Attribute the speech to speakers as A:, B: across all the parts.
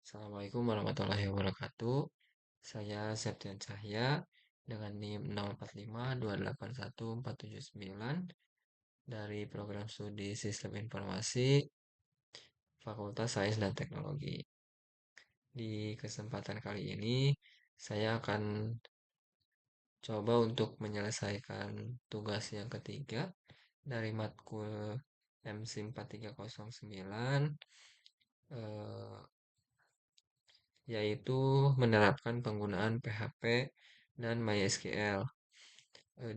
A: Assalamualaikum warahmatullahi wabarakatuh. Saya Septian Cahya dengan NIM 0452814799 dari program studi Sistem Informasi Fakultas Sains dan Teknologi. Di kesempatan kali ini saya akan coba untuk menyelesaikan tugas yang ketiga dari matkul MC 4309 eh, yaitu menerapkan penggunaan PHP dan MySQL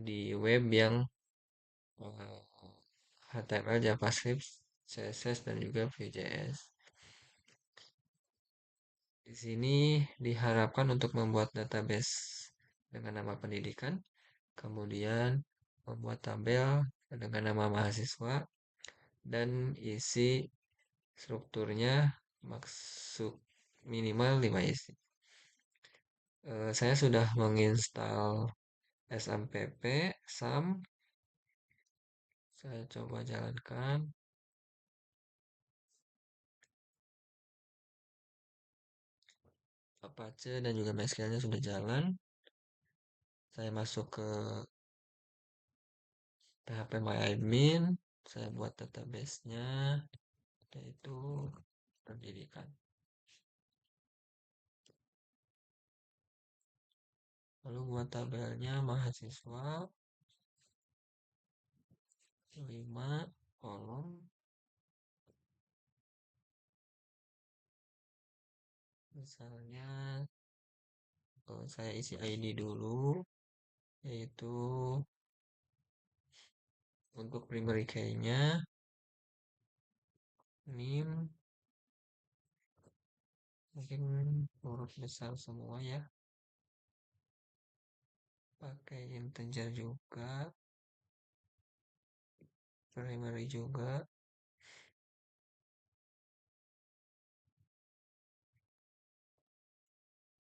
A: di web yang eh, HTML, JavaScript, CSS, dan juga Vue.js. Di sini diharapkan untuk membuat database dengan nama pendidikan, kemudian membuat tabel dengan nama mahasiswa, dan isi strukturnya maksud minimal 5 isi. Saya sudah menginstal SMPP, SAM. Saya coba jalankan. Apache dan juga MySQL-nya sudah jalan. Saya masuk ke phpMyAdmin. Saya buat database-nya, yaitu pendidikan. Lalu buat tabelnya mahasiswa 5 kolom. Misalnya saya isi ID dulu, yaitu untuk primary key-nya NIM, mungkin huruf besar semua ya, pakai integer juga, primary juga,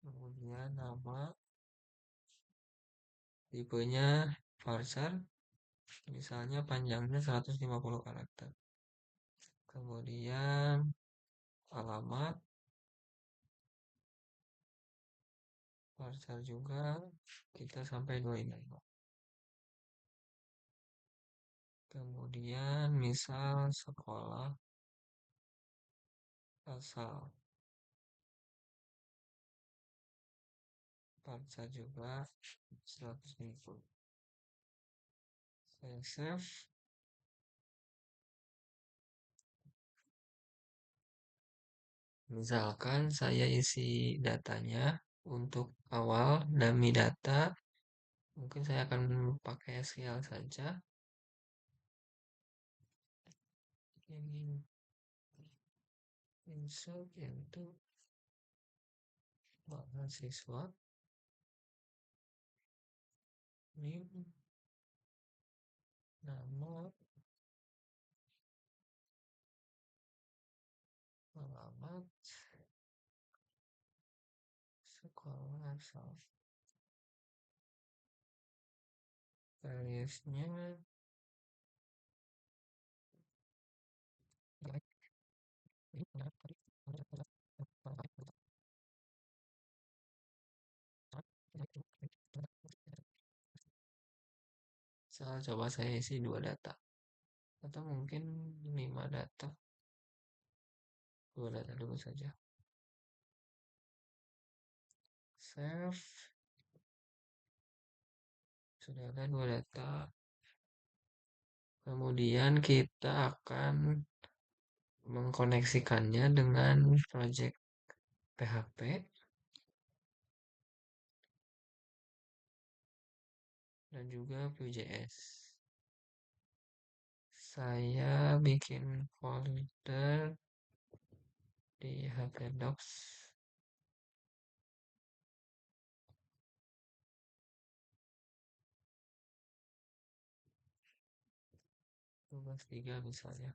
A: kemudian nama, tipenya varchar, misalnya panjangnya 150 karakter. Kemudian alamat varchar juga, kita sampai 25. Kemudian misal sekolah asal, varchar juga 150. Saya save. Misalkan saya isi datanya untuk awal dummy data, mungkin saya akan pakai SQL saja. Ini insert untuk mahasiswa, NIM, nama, alamat, sekolah asal, variasnya coba saya isi 2 data atau mungkin 5 data, 2 data dulu saja. Save. Sudah ada 2 data. Kemudian kita akan mengkoneksikannya dengan project PHP dan juga Vue.js. Saya bikin folder di HP Docs. Tugas 3 misalnya.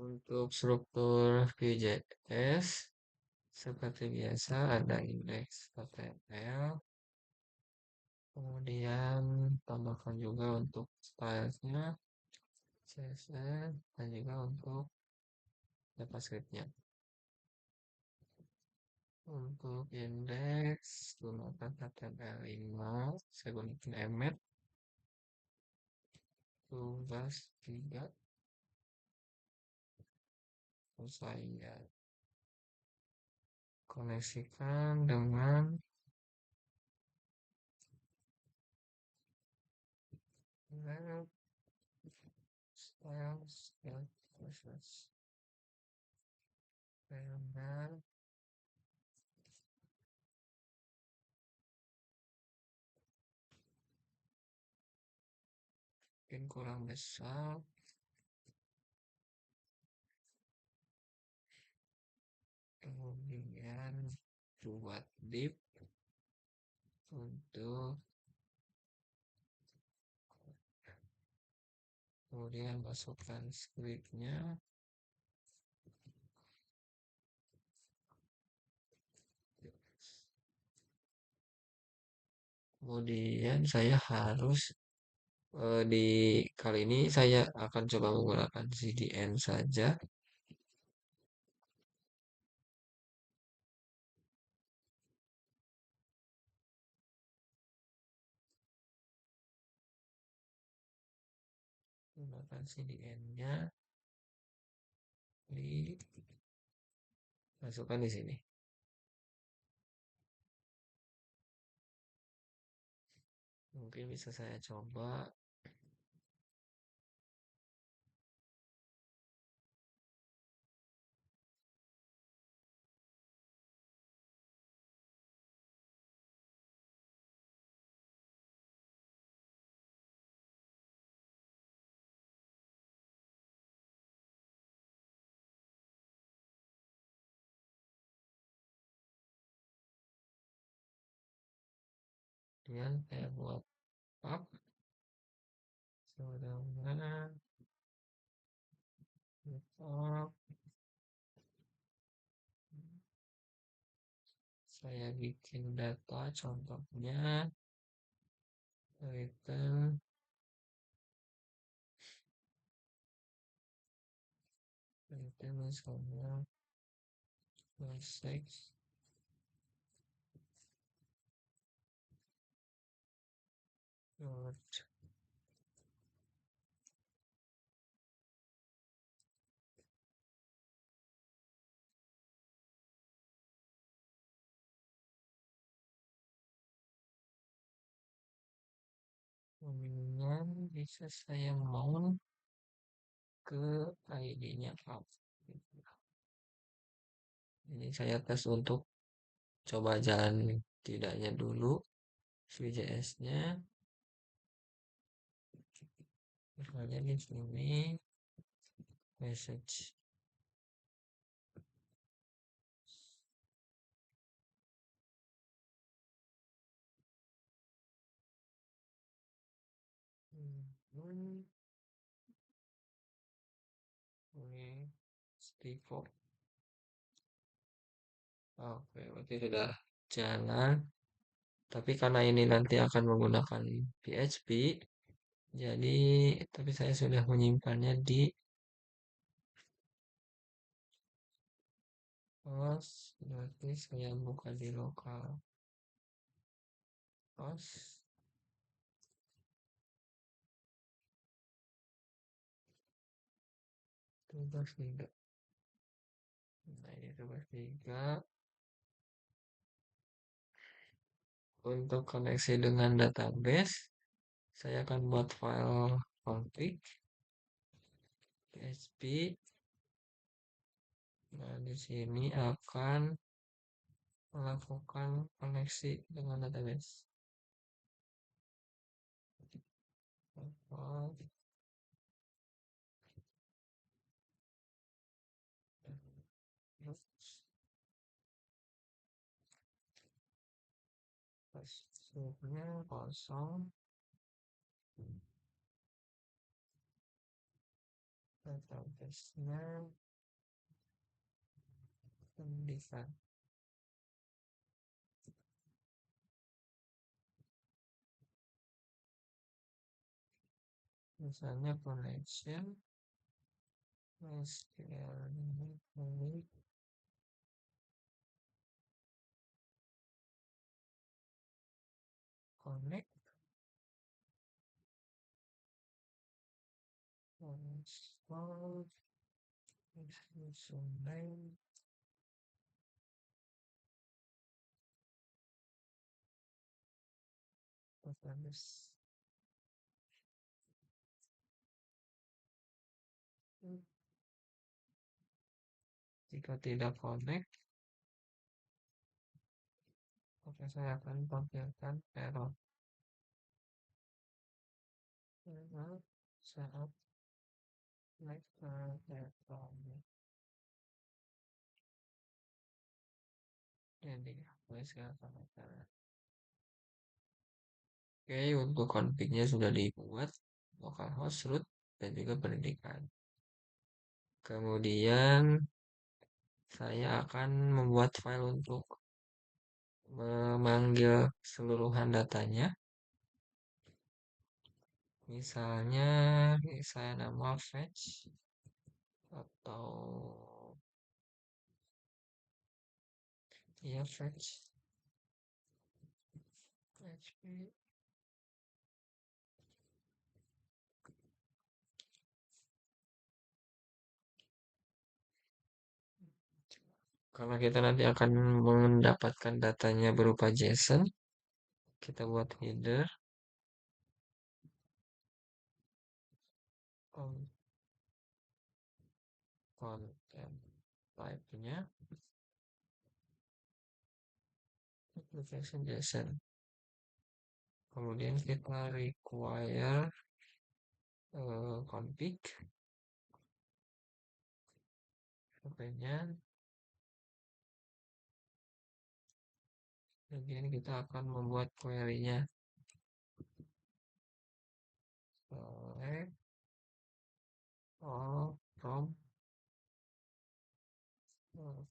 A: Untuk struktur Vue.js, seperti biasa ada indeks HTML, kemudian tambahkan juga untuk stylesnya, CSS, dan juga untuk JavaScript-nya. Untuk indeks, gunakan HTML5, saya gunakan Emmet, tugas 3, terus saya koneksikan dengan web styles dan process benar mungkin kurang besar, kemudian buat div untuk, kemudian masukkan scriptnya, kemudian saya harus di kali ini saya akan coba menggunakan CDN saja. Gunakan CDN-nya masukkan di sini. Mungkin bisa saya coba. Kemudian saya buat up sebagaimana up. Saya bikin data contohnya return misalnya sex dot kemudian bisa saya mount ke ID-nya up. Ini saya tes untuk coba jalan tidaknya dulu Vue.js-nya. Misalnya di sini message ini Steve. Oke, berarti sudah jalan. Tapi karena ini nanti akan menggunakan PHP, jadi tapi saya sudah menyimpannya di host. Berarti saya buka di lokal host. Tugas 3. Nah, ini tugas 3. Untuk koneksi dengan database, saya akan buat file config php. Nah, di sini akan melakukan koneksi dengan database. Passwordnya kosong. database-nya pendidikan. Misalnya connection, SQL connect, install, username, database. Jika tidak connect, maka saya akan tampilkan error. Error saat naik ke platformnya. Jadi, saya akan akan. Oke, untuk config-nya sudah dibuat, localhost, root, dan juga pendidikan. Kemudian saya akan membuat file untuk memanggil seluruhan datanya. Misalnya saya nama fetch atau ya fetch php. Karena kita nanti akan mendapatkan datanya berupa JSON, kita buat header content type-nya application JSON. Kemudian kita require config nya. Kemudian kita akan membuat query-nya. Select all from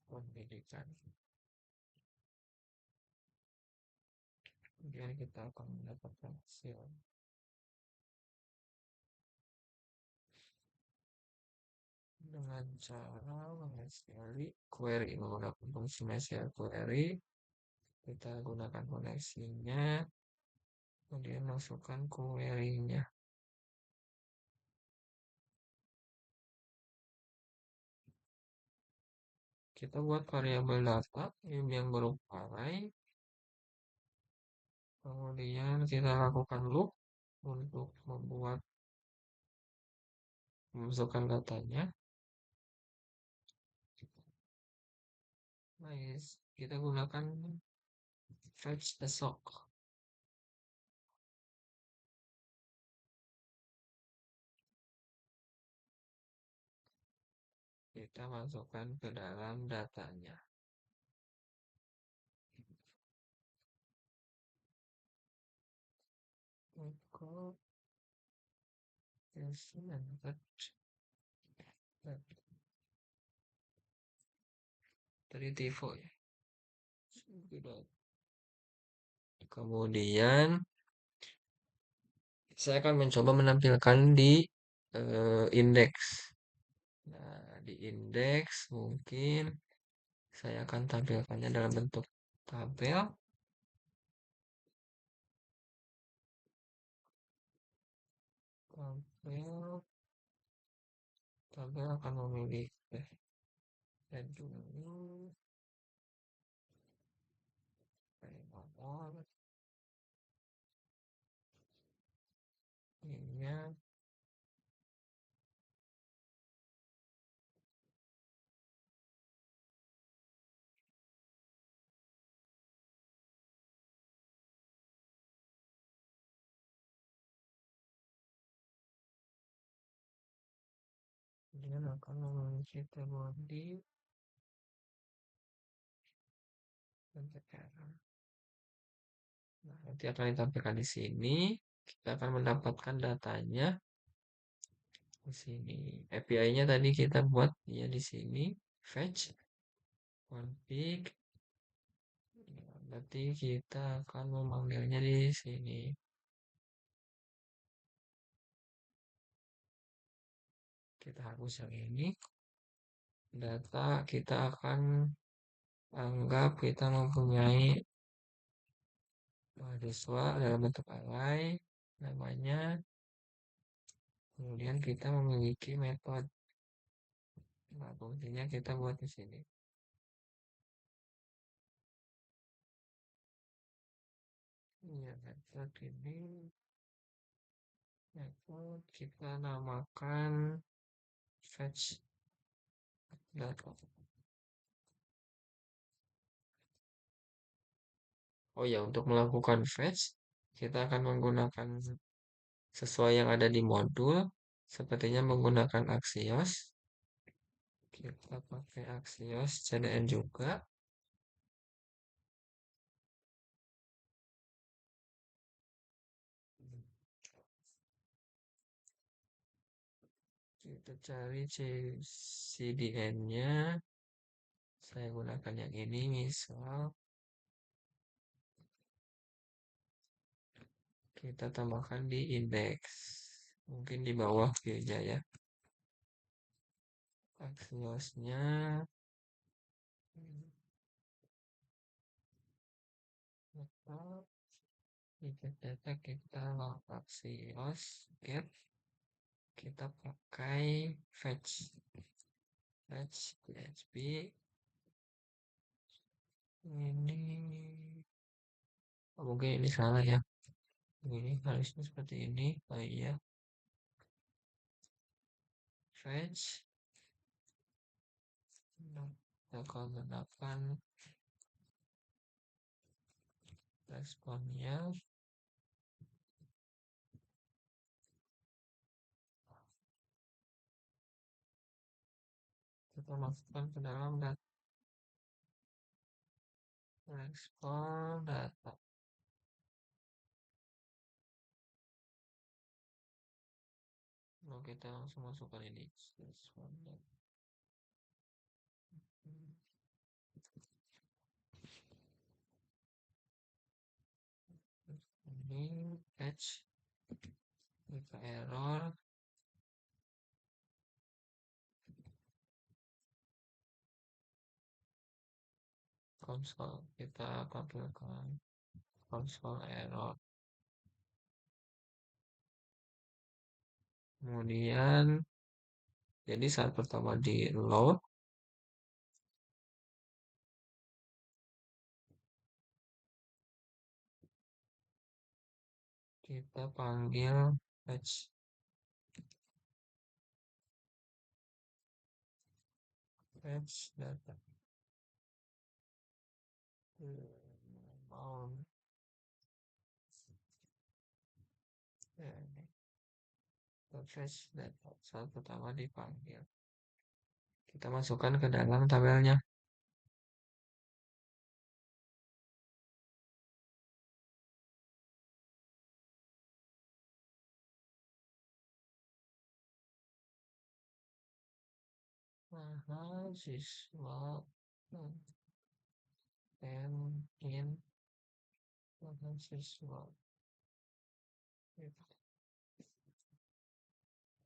A: pendidikan. Kemudian kita akan mendapatkan hasil dengan cara mengasihkan query menggunakan fungsi MySQL query. Kita gunakan koneksinya, kemudian masukkan query-nya. Kita buat variabel data yang berupa array. Kemudian kita lakukan loop untuk memasukkan datanya. Nice. Kita gunakan fetch besok. Kita masukkan ke dalam datanya. Echo tadi tifo ya. Kemudian saya akan mencoba menampilkan di indeks. Nah, di indeks mungkin saya akan tampilkannya dalam bentuk tabel. Tabel akan memiliki head dulu, nomor, ininya. Kemudian akan memiliki body dan tekanan. Nah, nanti akan ditampilkan di sini. Kita akan mendapatkan datanya di sini. API-nya tadi kita buat ya di sini fetch config. Ya, berarti kita akan memanggilnya di sini. Kita hapus yang ini. Data kita akan anggap kita mempunyai mahasiswa dalam bentuk array namanya. Kemudian kita memiliki metode. Nah, fungsinya kita buat di sini. Ya, metode ini metode kita namakan fetch data. Oh ya, untuk melakukan fetch kita akan menggunakan sesuai yang ada di modul, sepertinya menggunakan Axios. Kita pakai Axios CDN juga. Kita cari CDN-nya. Saya gunakan yang ini, misal kita tambahkan di indeks. Mungkin di bawah aja ya. Axiosnya get data kita Axios get kita pakai fetch PHP ini. Oh, mungkin ini salah ya, ini harusnya seperti ini. Oh iya, fetch kita gunakan responnya. Kita masukkan ke dalam data respon data. Lalu kita langsung masukkan ini respon data. Ini patch jika error konsol kita tampilkan konsol error. Kemudian jadi saat pertama di load kita panggil fetch data. Mau fetch data saat pertama dipanggil. Kita masukkan ke dalam tabelnya. Mahasiswa in mahasiswa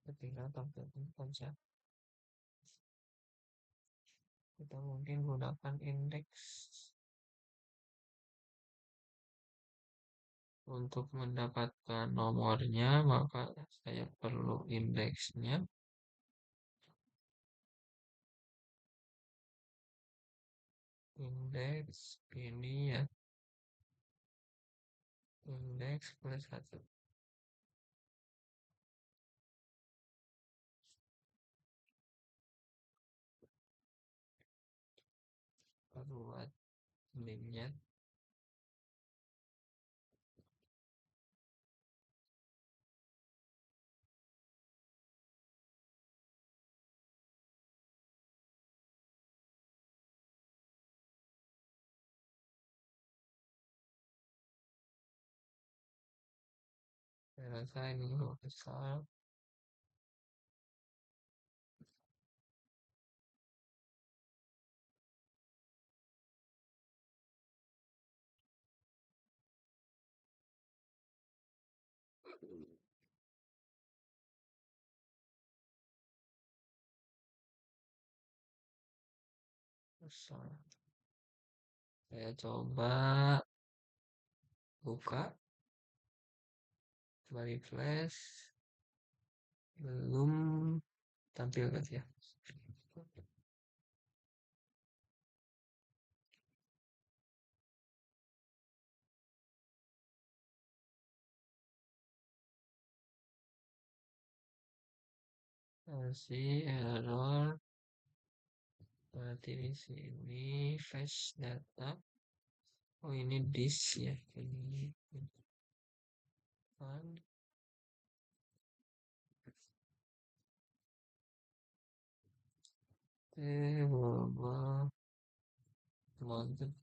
A: ketika tampilkan konsep. Kita mungkin gunakan indeks untuk mendapatkan nomornya, maka saya perlu indeksnya. Indeks ini ya, indeks plus 1. Buat linknya. Saya rasa ini besar. Saya coba buka kembali flash, belum tampil kan ya. Masih error. Berarti di sini flash data. Oh, ini disk ya. Ini kan. Global mounted.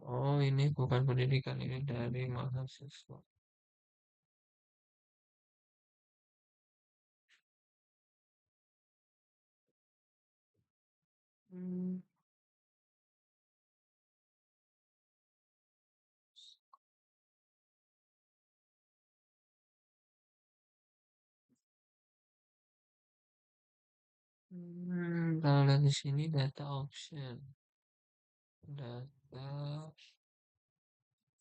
A: Oh, ini bukan pendidikan, ini dari mahasiswa. Hmm. Kalau lihat di sini data option, data,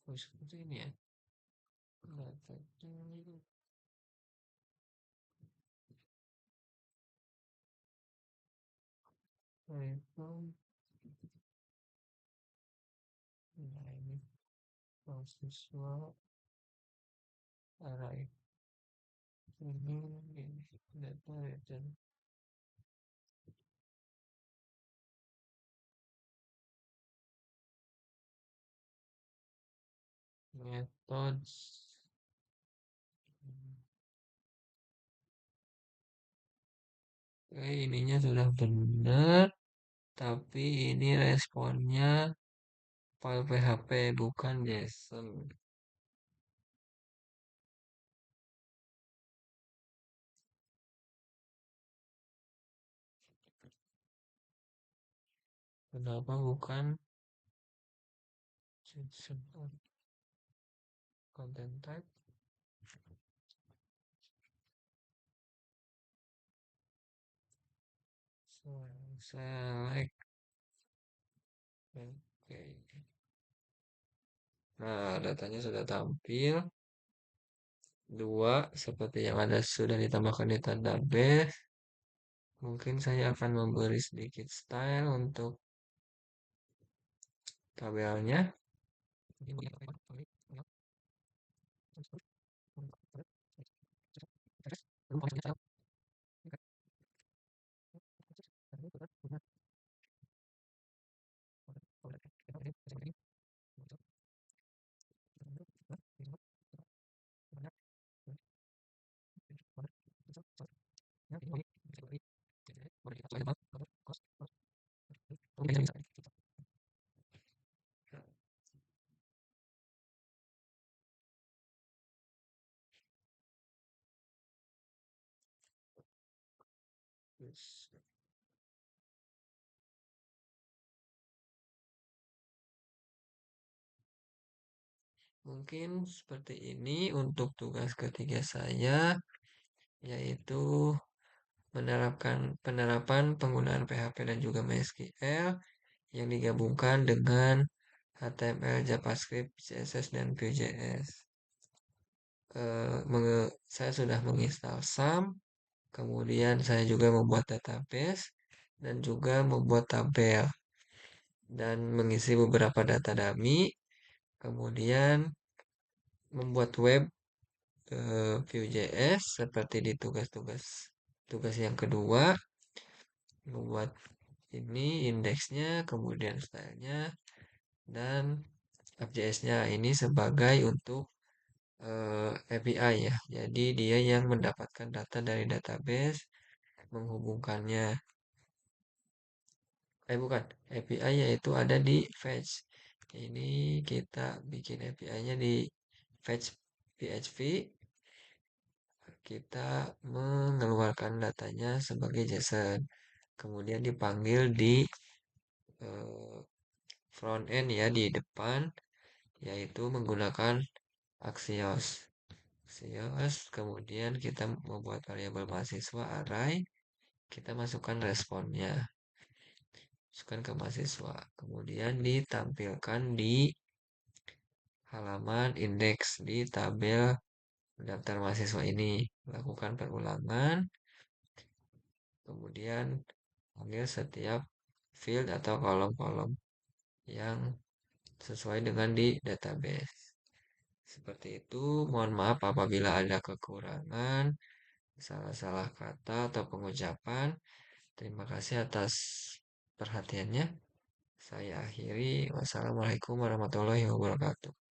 A: oh, seperti ini ya. Data itu, nah ini mahasiswa array ini data return methods. Oke, ininya sudah benar, tapi ini responnya file PHP bukan JSON. Kenapa bukan JSON? Content type select. Oke. Nah, datanya sudah tampil. Dua, seperti yang ada sudah ditambahkan di database. Mungkin saya akan memberi sedikit style untuk tabelnya. Mungkin seperti ini untuk tugas ketiga saya, yaitu penerapan penggunaan PHP dan juga MySQL yang digabungkan dengan HTML, JavaScript, CSS, dan Vue.js. Saya sudah menginstal SAM, kemudian saya juga membuat database dan juga membuat tabel dan mengisi beberapa data dummy, kemudian membuat web Vue.js seperti di tugas yang kedua, membuat ini indeksnya, kemudian stylenya, dan App.js-nya ini sebagai untuk API ya. Jadi dia yang mendapatkan data dari database, menghubungkannya. Bukan, API yaitu ada di fetch. Ini kita bikin API-nya di fetch PHP. Kita mengeluarkan datanya sebagai JSON. Kemudian dipanggil di front end ya, di depan. yaitu menggunakan Axios. Axios, kemudian kita membuat variabel mahasiswa array, kita masukkan responnya, masukkan ke mahasiswa, kemudian ditampilkan di halaman indeks di tabel daftar mahasiswa ini. Lakukan perulangan, kemudian ambil setiap field atau kolom-kolom yang sesuai dengan di database. Seperti itu, mohon maaf apabila ada kekurangan, salah-salah kata atau pengucapan. Terima kasih atas perhatiannya. Saya akhiri. Wassalamualaikum warahmatullahi wabarakatuh.